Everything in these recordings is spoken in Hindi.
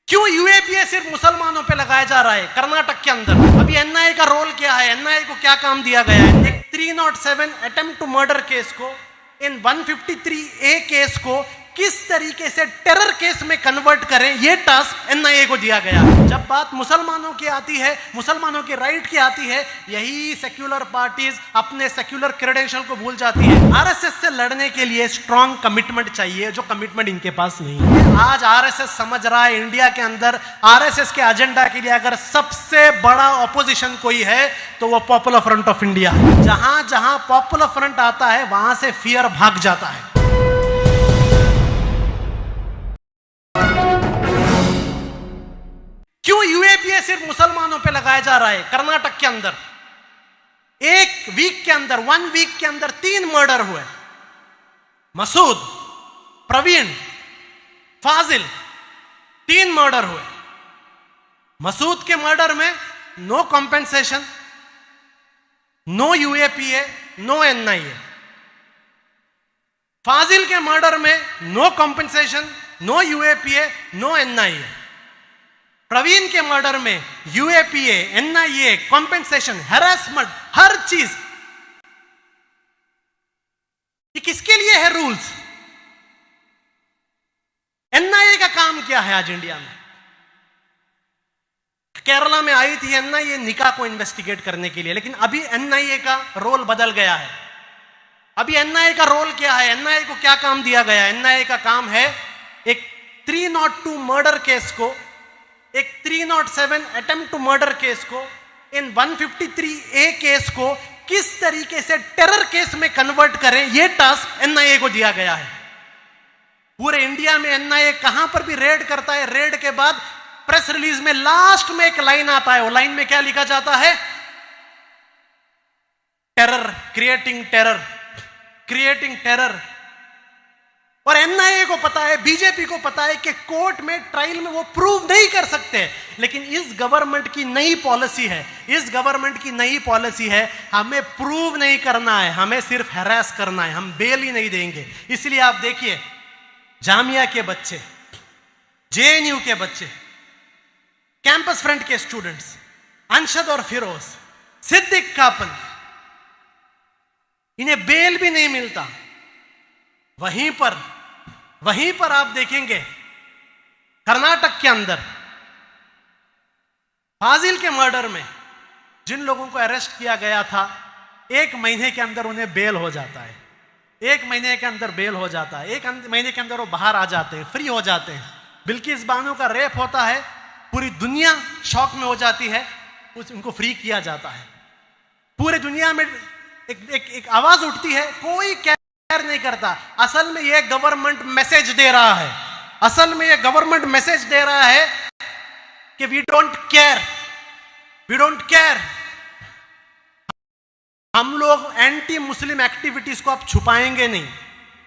क्यों यूएपीए सिर्फ मुसलमानों पे लगाया जा रहा है कर्नाटक के अंदर? अभी एनआईए का रोल क्या है? एनआईए को क्या काम दिया गया है? एक 307 अटेम्प्ट टू मर्डर केस को, इन 153A केस को किस तरीके से टेरर केस में कन्वर्ट करें, यह टास्क एनआईए को दिया गया है। जब बात मुसलमानों की आती है, मुसलमानों के राइट की आती है, यही सेक्युलर पार्टीज अपने सेक्युलर क्रेडेंशियल को भूल जाती है। आरएसएस से लड़ने के लिए स्ट्रॉन्ग कमिटमेंट चाहिए, जो कमिटमेंट इनके पास नहीं है। आज आरएसएस समझ रहा है इंडिया के अंदर आरएसएस के एजेंडा के लिए अगर सबसे बड़ा ऑपोजिशन कोई है तो वो पॉपुलर फ्रंट ऑफ इंडिया है। जहां जहां पॉपुलर फ्रंट आता है वहां से फियर भाग जाता है। क्यों यूएपीए सिर्फ मुसलमानों पे लगाया जा रहा है कर्नाटक के अंदर? एक वीक के अंदर, 1 वीक के अंदर 3 मर्डर हुए। मसूद, प्रवीण, फाजिल, 3 मर्डर हुए। मसूद के मर्डर में no compensation, no UAPA, no NIA. Fazil के मर्डर में no compensation, no UAPA, no NIA. Praveen के मर्डर में यूएपीए, एनआईए, कॉम्पेंसेशन, हैरेसमेंट, हर चीज। ये किसके लिए है रूल्स? एनआईए का काम क्या है आज इंडिया में? केरला में आई थी एनआईए निकाह को इन्वेस्टिगेट करने के लिए, लेकिन अभी एनआईए का रोल बदल गया है। अभी एनआईए का रोल क्या है? एनआईए को क्या काम दिया गया है? एनआईए का काम है एक 302 मर्डर केस को, एक 307 अटेम्प्ट टू मर्डर केस को, इन 153A केस को किस तरीके से टेरर केस में कन्वर्ट करें, यह टास्क एनआईए को दिया गया है। पूरे इंडिया में एनआईए कहां पर भी रेड करता है, रेड के बाद प्रेस रिलीज में लास्ट में एक लाइन आता है। वो लाइन में क्या लिखा जाता है? Terror, creating terror, creating terror. और एनआईए को पता है, बीजेपी को पता है कि कोर्ट में, ट्रायल में वो प्रूव नहीं कर सकते। लेकिन इस गवर्नमेंट की नई पॉलिसी है, इस गवर्नमेंट की नई पॉलिसी है, हमें प्रूव नहीं करना है, हमें सिर्फ हैरेस करना है, हम बेल ही नहीं देंगे। इसलिए आप देखिए, जामिया के बच्चे, जेएनयू के बच्चे, कैंपस फ्रंट के स्टूडेंट्स, अंशद और फिरोज, सिद्दीक कापन, इन्हें बेल भी नहीं मिलता। वहीं पर आप देखेंगे कर्नाटक के अंदर फाजिल के मर्डर में जिन लोगों को अरेस्ट किया गया था, 1 महीने के अंदर उन्हें बेल हो जाता है। 1 महीने के अंदर बेल हो जाता है, 1 महीने के अंदर वो बाहर आ जाते हैं, फ्री हो जाते हैं। बिल्किस बानो का रेप होता है, पूरी दुनिया शॉक में हो जाती है, उनको फ्री किया जाता है। पूरे दुनिया में एक आवाज उठती है, कोई केयर नहीं करता। असल में यह गवर्नमेंट मैसेज दे रहा है, असल में यह गवर्नमेंट मैसेज दे रहा है कि we don't care, we don't care. हम लोग एंटी मुस्लिम एक्टिविटीज को अब छुपाएंगे नहीं।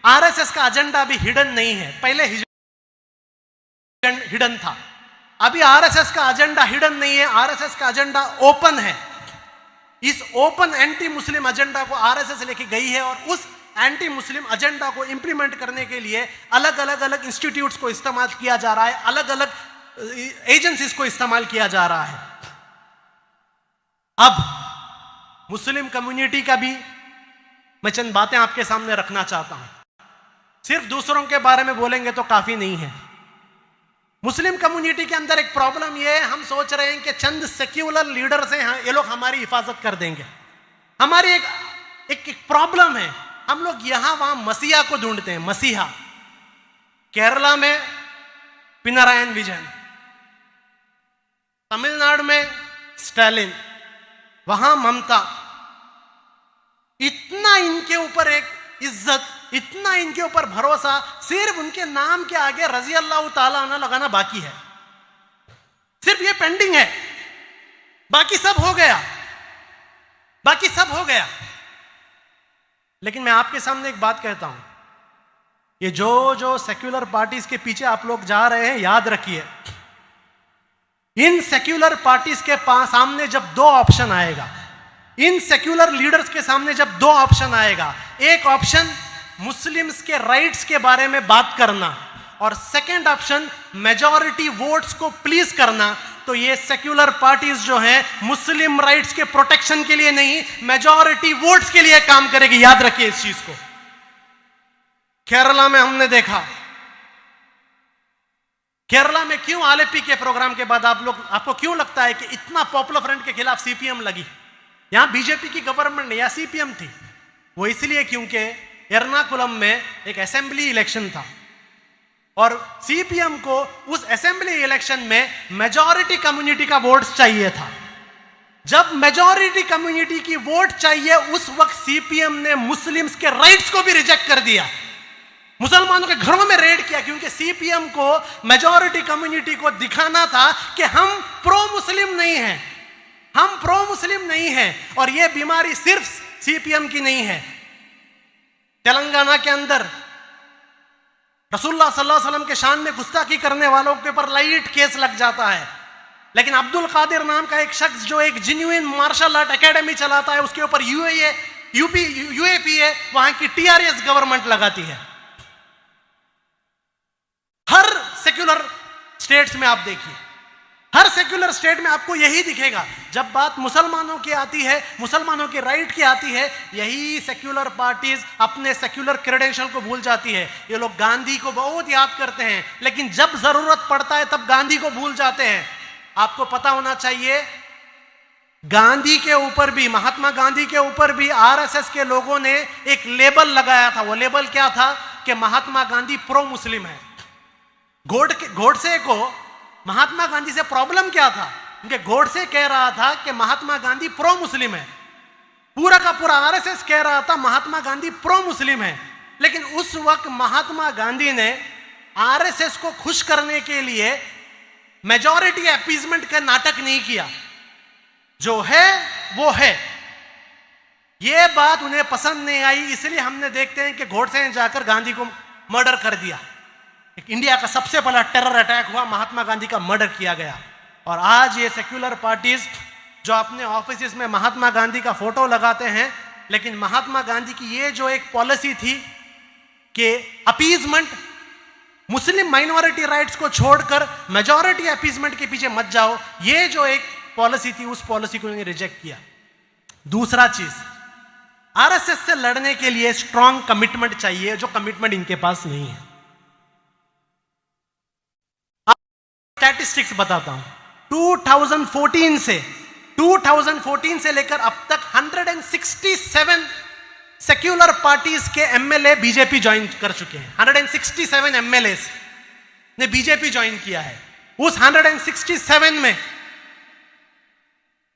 आरएसएस का एजेंडा अभी हिडन नहीं है, पहले हिडन था। अभी आरएसएस का एजेंडा हिडन नहीं है, आरएसएस का एजेंडा ओपन है। इस ओपन एंटी मुस्लिम एजेंडा को आरएसएस लेके गई है और उस एंटी मुस्लिम एजेंडा को इंप्लीमेंट करने के लिए अलग अलग इंस्टीट्यूट्स को इस्तेमाल किया जा रहा है, अलग अलग एजेंसीज को इस्तेमाल किया जा रहा है। अब मुस्लिम कम्युनिटी का भी मैं चंद बातें आपके सामने रखना चाहता हूं। सिर्फ दूसरों के बारे में बोलेंगे तो काफी नहीं है। मुस्लिम कम्युनिटी के अंदर एक प्रॉब्लम यह है, हम सोच रहे हैं कि चंद सेक्युलर लीडर्स हैं, ये लोग हमारी हिफाजत कर देंगे। हमारी एक प्रॉब्लम है, हम लोग यहां वहां मसीहा को ढूंढते हैं। मसीहा केरला में पिनरायन विजयन, तमिलनाडु में स्टालिन, वहां ममता। इतना इनके ऊपर एक इज्जत, इतना इनके ऊपर भरोसा, सिर्फ उनके नाम के आगे रजी अल्लाह ताला अन्हु लगाना बाकी है। सिर्फ ये पेंडिंग है, बाकी सब हो गया, बाकी सब हो गया। लेकिन मैं आपके सामने एक बात कहता हूं, ये जो सेक्युलर पार्टीज के पीछे आप लोग जा रहे हैं, याद रखिए, इन सेक्युलर पार्टीज के सामने जब 2 ऑप्शन आएगा, इन सेक्युलर लीडर्स के सामने जब 2 ऑप्शन आएगा, एक ऑप्शन मुस्लिम्स के राइट्स के बारे में बात करना और सेकंड ऑप्शन मेजॉरिटी वोट्स को प्लीज करना, तो ये सेक्युलर पार्टीज जो हैं मुस्लिम राइट्स के प्रोटेक्शन के लिए नहीं, मेजॉरिटी वोट्स के लिए काम करेगी। याद रखिए इस चीज को। केरला में हमने देखा, केरला में क्यों आलेपी के प्रोग्राम के बाद आपको क्यों लगता है कि इतना पॉपुलर फ्रंट के खिलाफ सीपीएम लगी? यहां बीजेपी की गवर्नमेंट नहीं, या सीपीएम थी। वो इसलिए क्योंकि एर्नाकुलम में एक असेंबली इलेक्शन था और सीपीएम को उस असेंबली इलेक्शन में मेजॉरिटी कम्युनिटी का वोट चाहिए था। जब मेजॉरिटी कम्युनिटी की वोट चाहिए, उस वक्त सीपीएम ने मुस्लिम्स के राइट्स को भी रिजेक्ट कर दिया, मुसलमानों के घरों में रेड किया, क्योंकि सीपीएम को मेजॉरिटी कम्युनिटी को दिखाना था कि हम प्रो मुस्लिम नहीं हैं, हम प्रो मुस्लिम नहीं हैं। और यह बीमारी सिर्फ सीपीएम की नहीं है। तेलंगाना के अंदर रसूलुल्लाह सल्लल्लाहु अलैहि वसल्लम के शान में गुस्ताखी करने वालों के ऊपर लाइट केस लग जाता है, लेकिन अब्दुल कादिर नाम का एक शख्स जो एक जेन्युइन मार्शल आर्ट एकेडमी चलाता है, उसके ऊपर यूएपीए वहां की टीआरएस गवर्नमेंट लगाती है। हर सेक्युलर स्टेट्स में आप देखिए, हर सेक्युलर स्टेट में आपको यही दिखेगा। जब बात मुसलमानों की आती है, मुसलमानों के राइट की आती है, यही सेक्युलर पार्टीज अपने सेक्युलर क्रेडेंशियल को भूल जाती है। ये लोग गांधी को बहुत याद करते हैं, लेकिन जब जरूरत पड़ता है तब गांधी को भूल जाते हैं। आपको पता होना चाहिए, गांधी के ऊपर भी, महात्मा गांधी के ऊपर भी आरएसएस के लोगों ने एक लेबल लगाया था। वो लेबल क्या था कि महात्मा गांधी प्रो मुस्लिम है। गोडसे को महात्मा गांधी से प्रॉब्लम क्या था? क्योंकि गोडसे कह रहा था कि महात्मा गांधी प्रो मुस्लिम है, पूरा का पूरा आरएसएस कह रहा था महात्मा गांधी प्रो मुस्लिम है। लेकिन उस वक्त महात्मा गांधी ने आरएसएस को खुश करने के लिए मेजॉरिटी अपीजमेंट का नाटक नहीं किया। जो है वो है, यह बात उन्हें पसंद नहीं आई, इसलिए हमने देखते हैं कि गोडसे ने जाकर गांधी को मर्डर कर दिया। इंडिया का सबसे बड़ा टेरर अटैक हुआ, महात्मा गांधी का मर्डर किया गया। और आज ये सेक्युलर पार्टीज जो अपने ऑफिस में महात्मा गांधी का फोटो लगाते हैं, लेकिन महात्मा गांधी की ये जो एक पॉलिसी थी कि अपीजमेंट, मुस्लिम माइनॉरिटी राइट्स को छोड़कर मेजॉरिटी अपीजमेंट के पीछे मत जाओ, ये जो एक पॉलिसी थी, उस पॉलिसी को इन्होंने रिजेक्ट किया। दूसरा चीज, आरएसएस से लड़ने के लिए स्ट्रॉन्ग कमिटमेंट चाहिए, जो कमिटमेंट इनके पास नहीं है। स्टैटिस्टिक्स बताता हूं, 2014 से लेकर अब तक 167 सेक्युलर पार्टीज के एमएलए बीजेपी ज्वाइन कर चुके हैं। 167 एमएलए ने बीजेपी ज्वाइन किया है। उस 167 में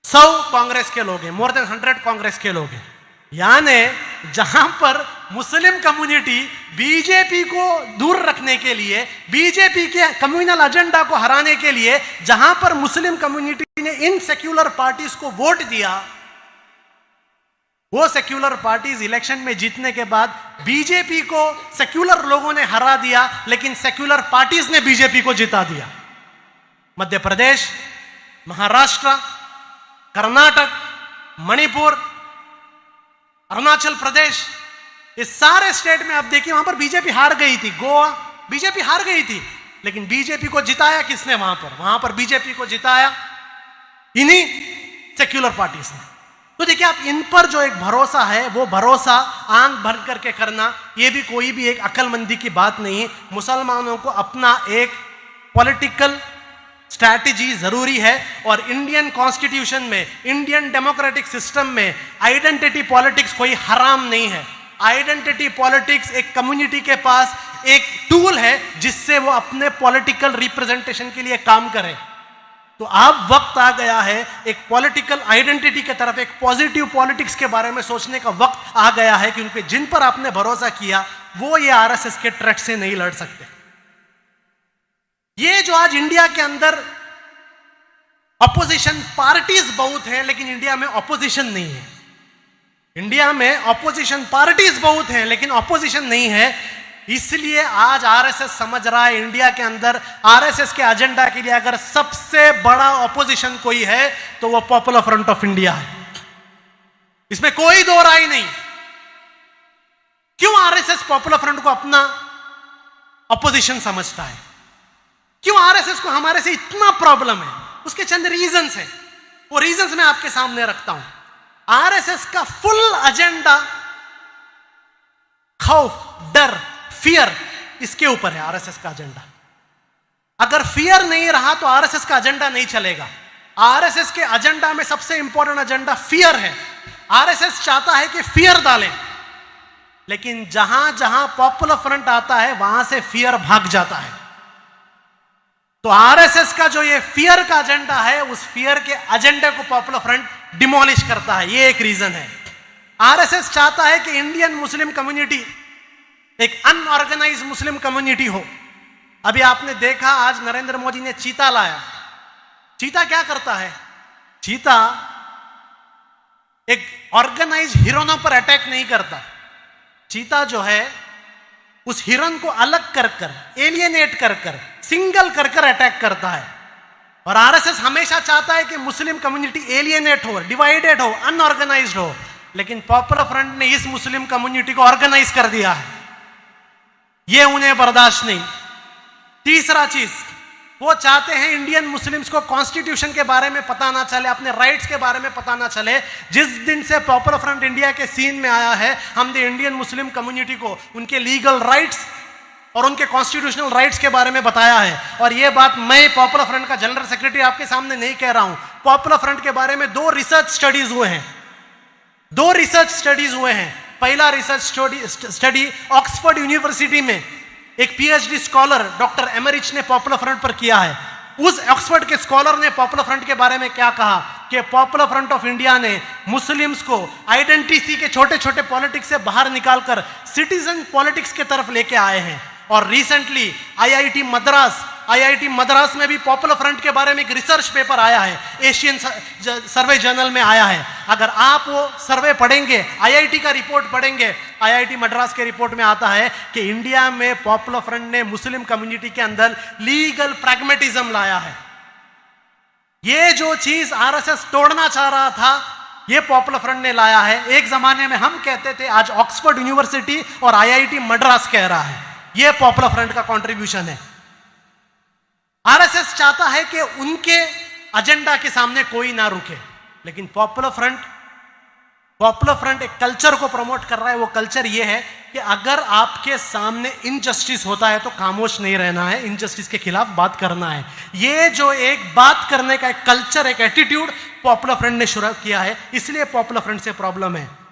100 कांग्रेस के लोग हैं, मोर देन 100 कांग्रेस के लोग हैं। यानी जहां पर मुस्लिम कम्युनिटी बीजेपी को दूर रखने के लिए, बीजेपी के कम्युनल एजेंडा को हराने के लिए, जहां पर मुस्लिम कम्युनिटी ने इन सेक्युलर पार्टीज को वोट दिया, वो सेक्युलर पार्टीज इलेक्शन में जीतने के बाद बीजेपी को सेक्युलर लोगों ने हरा दिया, लेकिन सेक्युलर पार्टीज ने बीजेपी को जिता दिया। मध्य प्रदेश, महाराष्ट्र, कर्नाटक, मणिपुर, अरुणाचल प्रदेश, इस सारे स्टेट में आप देखिए वहां पर बीजेपी हार गई थी। गोवा बीजेपी हार गई थी, लेकिन बीजेपी को जिताया किसने? वहां पर बीजेपी को जिताया इन्हीं सेक्युलर पार्टीज ने। तो देखिए, आप इन पर जो एक भरोसा है, वो भरोसा आंख भर करके करना, ये भी कोई भी एक अक्लमंदी की बात नहीं। मुसलमानों को अपना एक पॉलिटिकल स्ट्रैटेजी जरूरी है, और इंडियन कॉन्स्टिट्यूशन में, इंडियन डेमोक्रेटिक सिस्टम में आइडेंटिटी पॉलिटिक्स कोई हराम नहीं है। आइडेंटिटी पॉलिटिक्स एक कम्युनिटी के पास एक टूल है जिससे वो अपने पॉलिटिकल रिप्रेजेंटेशन के लिए काम करें। तो अब वक्त आ गया है एक पॉलिटिकल आइडेंटिटी की तरफ, एक पॉजिटिव पॉलिटिक्स के बारे में सोचने का वक्त आ गया है, क्योंकि जिन पर आपने भरोसा किया वो ये आरएसएस के थ्रेट से नहीं लड़ सकते। ये जो आज इंडिया के अंदर अपोजिशन पार्टीज बहुत हैं, लेकिन इंडिया में ऑपोजिशन नहीं है। इंडिया में ऑपोजिशन पार्टीज बहुत हैं, लेकिन ऑपोजिशन नहीं है। इसलिए आज आरएसएस समझ रहा है इंडिया के अंदर आरएसएस के एजेंडा के लिए अगर सबसे बड़ा ऑपोजिशन कोई है तो वो पॉपुलर फ्रंट ऑफ इंडिया है। इसमें कोई दो राय नहीं। क्यों आरएसएस पॉपुलर फ्रंट को अपना अपोजिशन समझता है। क्यों आरएसएस को हमारे से इतना प्रॉब्लम है, उसके चंद रीजंस है, वो रीजंस मैं आपके सामने रखता हूं। आरएसएस का फुल एजेंडा खौफ, डर, फियर, इसके ऊपर है आरएसएस का एजेंडा। अगर फियर नहीं रहा तो आरएसएस का एजेंडा नहीं चलेगा। आरएसएस के एजेंडा में सबसे इंपॉर्टेंट एजेंडा फियर है। आरएसएस चाहता है कि फियर डालें, लेकिन जहां जहां पॉपुलर फ्रंट आता है वहां से फियर भाग जाता है। तो आरएसएस का जो ये फियर का एजेंडा है, उस फियर के एजेंडे को पॉपुलर फ्रंट डिमोलिश करता है। ये एक रीजन है। आरएसएस चाहता है कि इंडियन मुस्लिम कम्युनिटी एक अनऑर्गेनाइज मुस्लिम कम्युनिटी हो। अभी आपने देखा आज नरेंद्र मोदी ने चीता लाया। चीता क्या करता है? चीता एक ऑर्गेनाइज हिरनों पर अटैक नहीं करता। चीता जो है उस हिरन को अलग कर कर, एलियनेट कर कर, सिंगल कर कर अटैक करता है। और आरएसएस हमेशा चाहता है कि मुस्लिम कम्युनिटी एलियनेट हो, डिवाइडेड हो, अनऑर्गेनाइज्ड हो। लेकिन पॉपुलर फ्रंट ने इस मुस्लिम कम्युनिटी को ऑर्गेनाइज कर दिया है। यह उन्हें बर्दाश्त नहीं। तीसरा चीज, वो चाहते हैं इंडियन मुस्लिम्स को कॉन्स्टिट्यूशन के बारे में पता ना चले, अपने राइट्स के बारे में पता ना चले। जिस दिन से पॉपुलर फ्रंट इंडिया के सीन में आया है, हमने इंडियन मुस्लिम कम्युनिटी को उनके लीगल राइट्स और उनके कॉन्स्टिट्यूशनल राइट्स के बारे में बताया है। और यह बात मैं पॉपुलर फ्रंट का जनरल सेक्रेटरी आपके सामने नहीं कह रहा हूं। पॉपुलर फ्रंट के बारे में 2 रिसर्च स्टडीज हुए हैं। 2 रिसर्च स्टडीज हुए हैं। पहला रिसर्च स्टडी ऑक्सफोर्ड यूनिवर्सिटी में एक पीएचडी स्कॉलर डॉक्टर एमरिच ने पॉपुलर फ्रंट पर किया है। उस ऑक्सफोर्ड के स्कॉलर ने पॉपुलर फ्रंट के बारे में क्या कहा कि पॉपुलर फ्रंट ऑफ इंडिया ने मुस्लिम्स को आइडेंटिटी के छोटे छोटे पॉलिटिक्स से बाहर निकालकर सिटीजन पॉलिटिक्स के तरफ लेके आए हैं। और रिसेंटली आईआईटी मद्रास में भी पॉपुलर फ्रंट के बारे में एक रिसर्च पेपर आया है, एशियन सर्वे जर्नल में आया है। अगर आप वो सर्वे पढ़ेंगे, आईआईटी का रिपोर्ट पढ़ेंगे, आईआईटी मद्रास के रिपोर्ट में आता है कि इंडिया में पॉपुलर फ्रंट ने मुस्लिम कम्युनिटी के अंदर लीगल प्रैग्मेटिज्म लाया है। ये जो चीज आरएसएस तोड़ना चाह रहा था, ये पॉपुलर फ्रंट ने लाया है। एक जमाने में हम कहते थे, आज ऑक्सफोर्ड यूनिवर्सिटी और आईआईटी मद्रास कह रहा है। यह पॉपुलर फ्रंट का कंट्रीब्यूशन है। आरएसएस चाहता है कि उनके एजेंडा के सामने कोई ना रुके, लेकिन पॉपुलर फ्रंट एक कल्चर को प्रमोट कर रहा है। वो कल्चर ये है कि अगर आपके सामने इनजस्टिस होता है तो खामोश नहीं रहना है, इनजस्टिस के खिलाफ बात करना है। ये जो एक बात करने का एक कल्चर, एक एटीट्यूड पॉपुलर फ्रंट ने शुरू किया है, इसलिए पॉपुलर फ्रंट से प्रॉब्लम है।